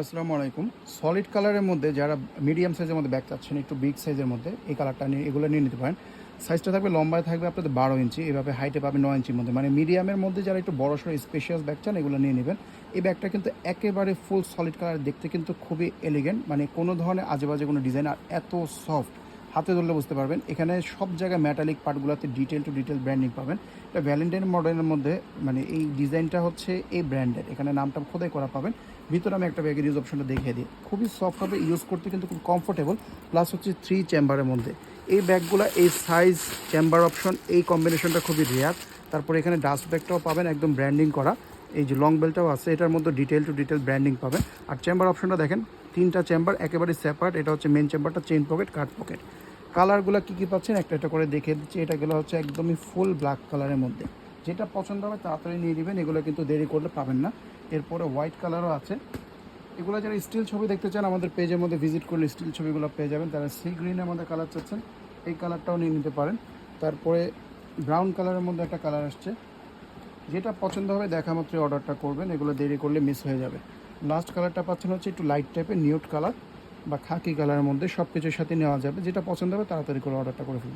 আসসালামু আলাইকুম। সলিড কালারের মধ্যে যারা মিডিয়াম সাইজের মধ্যে ব্যাগ চাচ্ছেন, একটু বিগ সাইজের মধ্যে এই কালারটা নিয়ে এগুলো নিয়ে নিতে পারেন। সাইজটা থাকবে, লম্বায় থাকবে আপনাদের 12 ইঞ্চি, এভাবে হাইটে পাবেন 9 ইঞ্চির মধ্যে। মানে মিডিয়ামের মধ্যে যারা একটু বড়সড় স্পেশিয়াস ব্যাগ চান এগুলো নিয়ে নেবেন। এই ব্যাগটা কিন্তু একেবারে ফুল সলিড কালার, দেখতে কিন্তু খুবই এলিগেন্ট, মানে কোনো ধরনের আজেবাজে কোনো ডিজাইন, আর এত সফট, হাতে ধরলে বুঝতে পারবেন। এখানে সব জায়গায় মেটালিক পার্টগুলোতে ডিটেল টু ডিটেল ব্র্যান্ডিং পাবেন। এটা ভ্যালেন্টাইন মডেলের মধ্যে, মানে এই ডিজাইনটা হচ্ছে এই ব্র্যান্ডের, এখানে নামটা খোদাই করা পাবেন। ভিতরে আমি একটা ব্যাগের ইউজ অপশনটা দেখিয়ে দিই। খুবই সফট হবে, ইউজ করতে কিন্তু খুব কমফোর্টেবল, প্লাস হচ্ছে 3 চেম্বারের মধ্যে এই ব্যাগগুলো। এই সাইজ, চেম্বার অপশন, এই কম্বিনেশনটা খুবই রেয়ার। তারপরে এখানে ডাস্ট ব্যাগটাও পাবেন একদম ব্র্যান্ডিং করা, এই যে লং বেলটাও আছে, এটার মধ্যে ডিটেল টু ডিটেল ব্র্যান্ডিং পাবেন। আর চেম্বার অপশনটা দেখেন, 3টা চেম্বার একেবারে সেপারেট। এটা হচ্ছে মেন চেম্বারটা, চেইন পকেট, কার্ড পকেট। কালারগুলো কী কী পাচ্ছেন একটা একটা করে দেখিয়ে দিচ্ছি। এটা গেলো হচ্ছে একদমই ফুল ব্ল্যাক কালারের মধ্যে, যেটা পছন্দ হবে তাড়াতাড়ি নিয়ে নেবেন, এগুলো কিন্তু দেরি করলে পাবেন না। এরপরে হোয়াইট কালারও আছে। এগুলো যারা স্টিল ছবি দেখতে চান আমাদের পেজের মধ্যে ভিজিট করলে স্টিল ছবিগুলো পেয়ে যাবেন। তারা সি গ্রিনের মধ্যে কালার চাচ্ছেন, এই কালারটাও নিয়ে নিতে পারেন। তারপরে ব্রাউন কালারের মধ্যে একটা কালার আসছে, যেটা পছন্দ হবে দেখা মাত্রই অর্ডারটা করবেন, এগুলো দেরি করলে মিস হয়ে যাবে। লাস্ট কালারটা পাচ্ছেন হচ্ছে একটু লাইট টাইপের নিউট কালার বা খাকি কালারের মধ্যে, সব কিছুর সাথে নেওয়া যাবে। যেটা পছন্দ হবে তাড়াতাড়ি করে অর্ডারটা করে ফেলবেন।